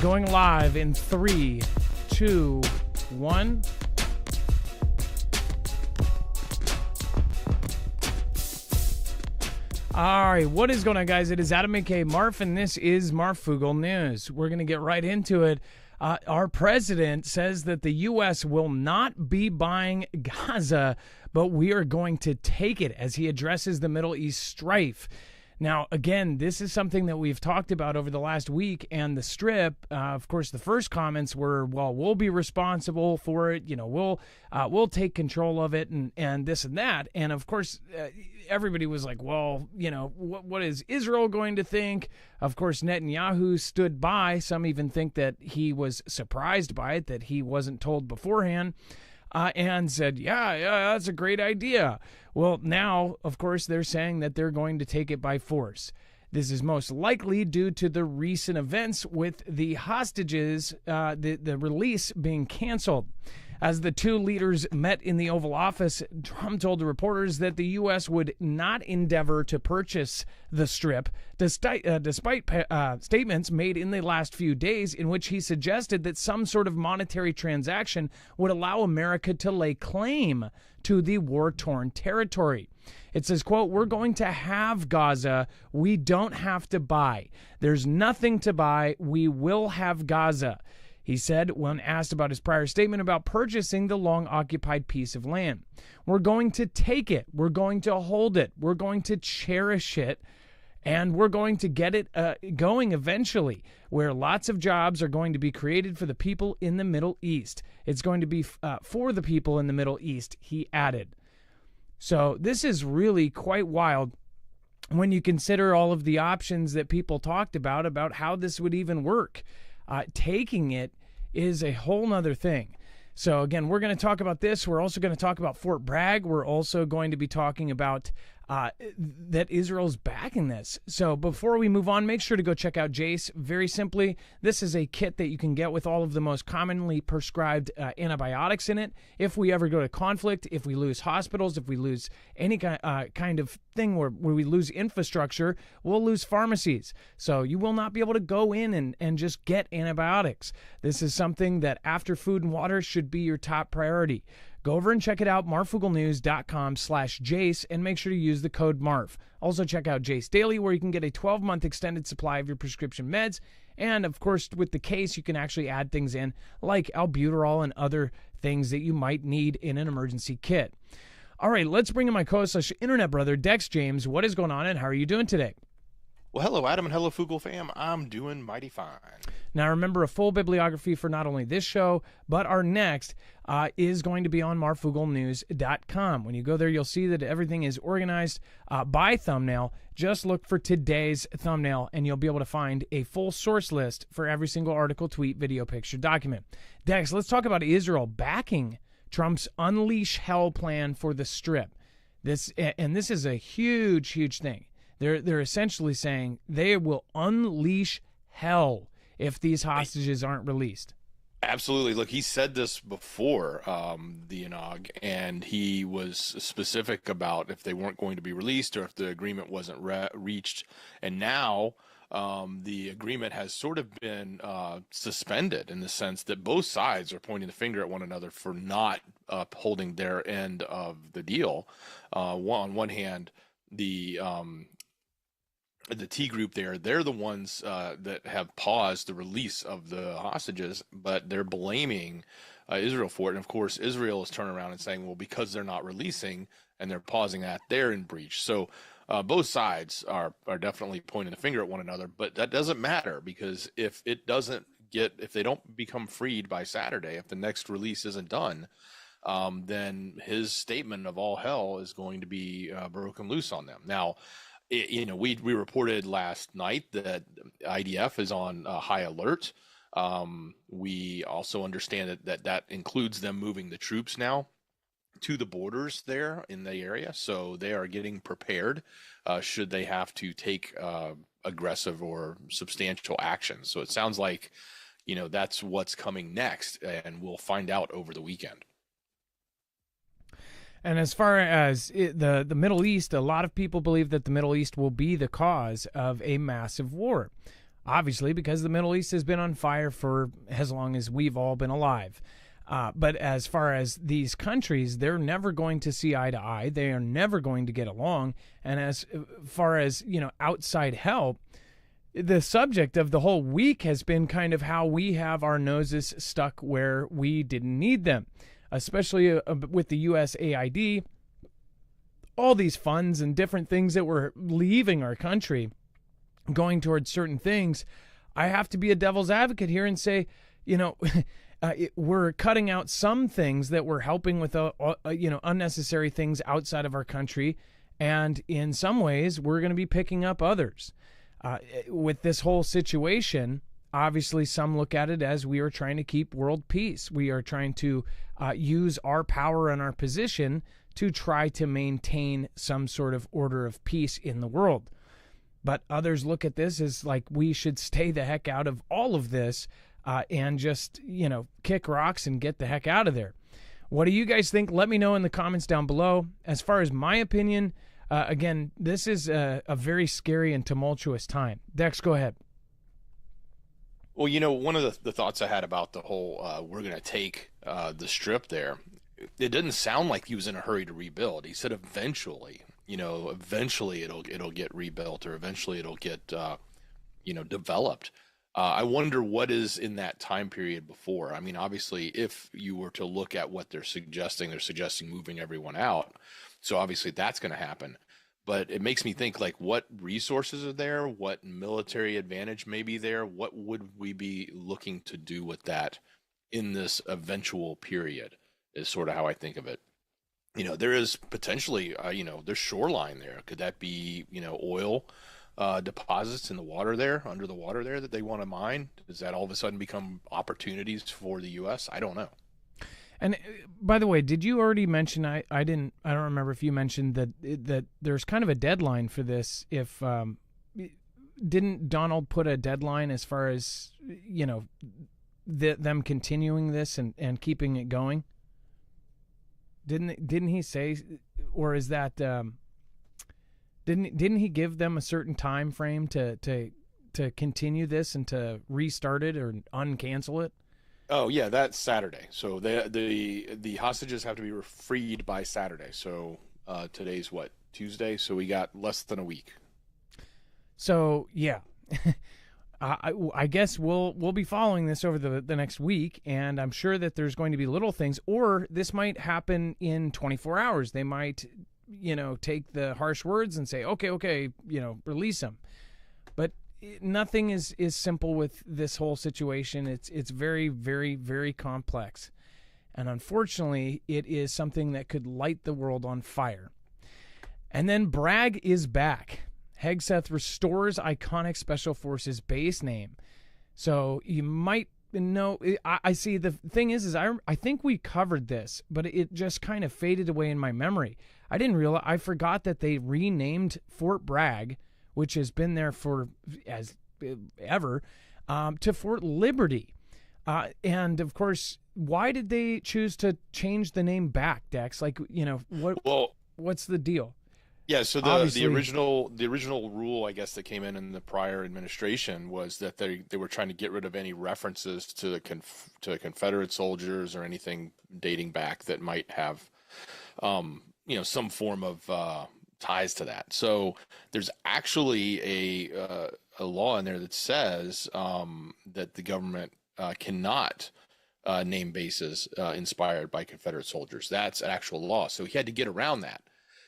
going live in 3, 2, 1. All right, what is going on, guys? It is Adam aka Marf, and this is Marfoogle News. We're going to get right into it. Our president says that the U.S. will not be buying Gaza, but we are going to take it as he addresses the Middle East strife. Now, again, this is something that we've talked about over the last week, and the Strip, of course, the first comments were, well, we'll be responsible for it, you know, we'll take control of it, and this and that. And, of course, everybody was like, well, you know, what is Israel going to think? Of course, Netanyahu stood by. Some even think that he was surprised by it, that he wasn't told beforehand. And said, yeah, that's a great idea. Well, now, of course, they're saying that they're going to take it by force. This is most likely due to the recent events with the hostages, the release being canceled. As the two leaders met in the Oval Office, Trump told the reporters that the U.S. would not endeavor to purchase the Strip, despite statements made in the last few days in which he suggested that some sort of monetary transaction would allow America to lay claim to the war-torn territory. It says, quote, "We're going to have Gaza. We don't have to buy. There's nothing to buy. We will have Gaza," he said when asked about his prior statement about purchasing the long-occupied piece of land. "We're going to take it. We're going to hold it. We're going to cherish it. And we're going to get it going eventually, where lots of jobs are going to be created for the people in the Middle East. It's going to be for the people in the Middle East," he added. So this is really quite wild when you consider all of the options that people talked about how this would even work. Taking it is a whole nother thing. So again, we're going to talk about this. We're also going to talk about Fort Bragg. We're also going to be talking about that Israel's backing this. So before we move on, make sure to go check out Jace. Very simply, this is a kit that you can get with all of the most commonly prescribed antibiotics in it. If we ever go to conflict, if we lose hospitals, if we lose any kind of thing where we lose infrastructure, we'll lose pharmacies. So you will not be able to go in and just get antibiotics. This is something that after food and water should be your top priority. Go over and check it out, marfooglenews.com/Jace, and make sure to use the code MARF. Also check out Jace Daily, where you can get a 12-month extended supply of your prescription meds. And, of course, with the case, you can actually add things in like albuterol and other things that you might need in an emergency kit. All right, let's bring in my co-host/internet brother, Dex James. What is going on, and how are you doing today? Well, hello, Adam, and hello, Foogle fam. I'm doing mighty fine. Now, remember, a full bibliography for not only this show, but our next is going to be on marfooglenews.com. When you go there, you'll see that everything is organized by thumbnail. Just look for today's thumbnail, and you'll be able to find a full source list for every single article, tweet, video, picture, document. Dex, let's talk about Israel backing Trump's Unleash Hell plan for the Strip. This is a huge, huge thing. They're essentially saying they will unleash hell if these hostages aren't released. Absolutely. Look, he said this before the Inog, and he was specific about if they weren't going to be released or if the agreement wasn't reached. And now the agreement has sort of been suspended in the sense that both sides are pointing the finger at one another for not upholding their end of the deal. On one hand, the T group they're the ones that have paused the release of the hostages, but they're blaming Israel for it. And of course, Israel is turning around and saying, well, because they're not releasing and they're pausing that, they're in breach. So both sides are definitely pointing the finger at one another, but that doesn't matter, because if they don't become freed by Saturday, if the next release isn't done, then his statement of all hell is going to be broken loose on them. Now, we reported last night that IDF is on high alert. We also understand that includes them moving the troops now to the borders there in the area. So they are getting prepared should they have to take aggressive or substantial action. So it sounds like, that's what's coming next, and we'll find out over the weekend. And as far as the Middle East, a lot of people believe that the Middle East will be the cause of a massive war. obviously, because the Middle East has been on fire for as long as we've all been alive. But as far as these countries, they're never going to see eye to eye. They are never going to get along. And as far as, outside help, the subject of the whole week has been kind of how we have our noses stuck where we didn't need them, especially with the USAID, all these funds and different things that were leaving our country, going towards certain things. I have to be a devil's advocate here and say, we're cutting out some things that were helping with, unnecessary things outside of our country. And in some ways, we're going to be picking up others. With this whole situation, obviously some look at it as we are trying to keep world peace. We are trying to use our power and our position to try to maintain some sort of order of peace in the world. But others look at this as like we should stay the heck out of all of this and just, kick rocks and get the heck out of there. What do you guys think? Let me know in the comments down below. As far as my opinion, again, this is a very scary and tumultuous time. Dex, go ahead. Well, one of the thoughts I had about the whole we're going to take the strip there, it didn't sound like he was in a hurry to rebuild. He said eventually, eventually it'll get rebuilt, or eventually it'll get developed. I wonder what is in that time period before. I mean, obviously, if you were to look at what they're suggesting moving everyone out. So obviously that's going to happen. But it makes me think, like, what resources are there? What military advantage may be there? What would we be looking to do with that in this eventual period is sort of how I think of it. There is potentially, there's shoreline there. Could that be, oil deposits in the water there, under the water there that they want to mine? Does that all of a sudden become opportunities for the U.S.? I don't know. And by the way, did you already mention? I don't remember if you mentioned that there's kind of a deadline for this. If didn't Donald put a deadline as far as them continuing this and keeping it going? Didn't he say, or is that didn't he give them a certain time frame to continue this and to restart it or uncancel it? Oh yeah, that's Saturday. So the hostages have to be freed by Saturday. So today's what, Tuesday? So we got less than a week. So yeah, I guess we'll be following this over the next week, and I'm sure that there's going to be little things, or this might happen in 24 hours. They might, take the harsh words and say, okay, release them. But nothing is simple with this whole situation. It's very, very, very complex. And unfortunately, it is something that could light the world on fire. And then Bragg is back. Hegseth restores iconic Special Forces base name. So you might know, I see the thing is I think we covered this, but it just kind of faded away in my memory. I forgot that they renamed Fort Bragg, which has been there for ever, to Fort Liberty. And of course, why did they choose to change the name back, Dex? Like, what's the deal? Yeah, so the original rule, I guess, that came in the prior administration was that they were trying to get rid of any references to Confederate soldiers or anything dating back that might have, some form of ties to that. So there's actually a law in there that says that the government cannot name bases inspired by Confederate soldiers. That's an actual law. So he had to get around that.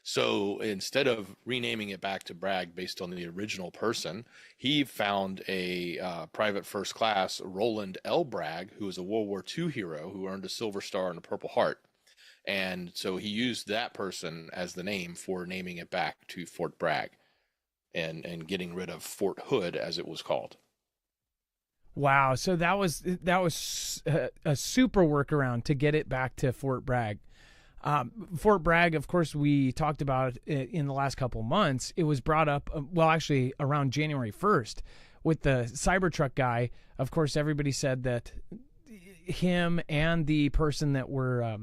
So instead of renaming it back to Bragg based on the original person, he found a private first class, Roland L. Bragg, who was a World War II hero who earned a Silver Star and a Purple Heart. And so he used that person as the name for naming it back to Fort Bragg and getting rid of Fort Hood, as it was called. Wow. So that was a super workaround to get it back to Fort Bragg. Fort Bragg, of course, we talked about it in the last couple months. It was brought up, actually around January 1st with the Cybertruck guy. Of course, everybody said that him and the person that were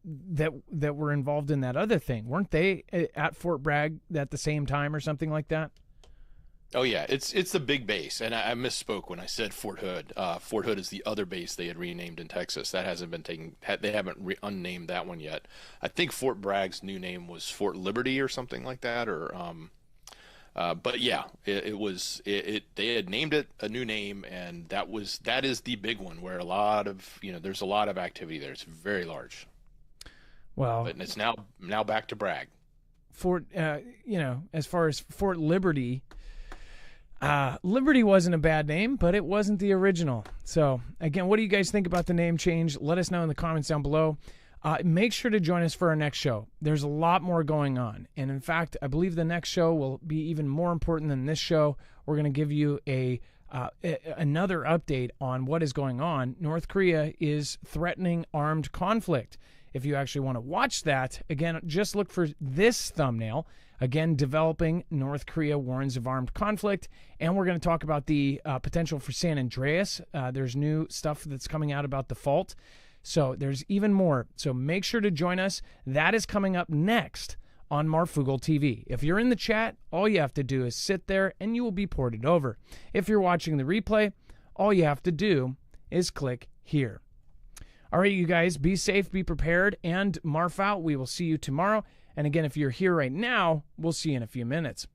that were involved in that other thing, weren't they at Fort Bragg at the same time or something like that? Oh yeah, it's the big base, and I misspoke when I said Fort Hood. Fort Hood is the other base they had renamed in Texas. That hasn't been taken. They haven't unnamed that one yet. I think Fort Bragg's new name was Fort Liberty or something like that. Or but yeah, it was they had named it a new name, and that is the big one where a lot of there's a lot of activity there. It's very large. Well, But it's now back to Bragg. Fort, as far as Fort Liberty. Liberty wasn't a bad name, but it wasn't the original. So, again, what do you guys think about the name change? Let us know in the comments down below. Make sure to join us for our next show. There's a lot more going on. And in fact, I believe the next show will be even more important than this show. We're going to give you another update on what is going on. North Korea is threatening armed conflict. If you actually want to watch that, again, just look for this thumbnail. Again, developing North Korea warns of armed conflict. And we're going to talk about the potential for San Andreas. There's new stuff that's coming out about the fault. So there's even more. So make sure to join us. That is coming up next on Marfoogle TV. If you're in the chat, all you have to do is sit there and you will be ported over. If you're watching the replay, all you have to do is click here. All right, you guys, be safe, be prepared, and Marf out. We will see you tomorrow. And again, if you're here right now, we'll see you in a few minutes.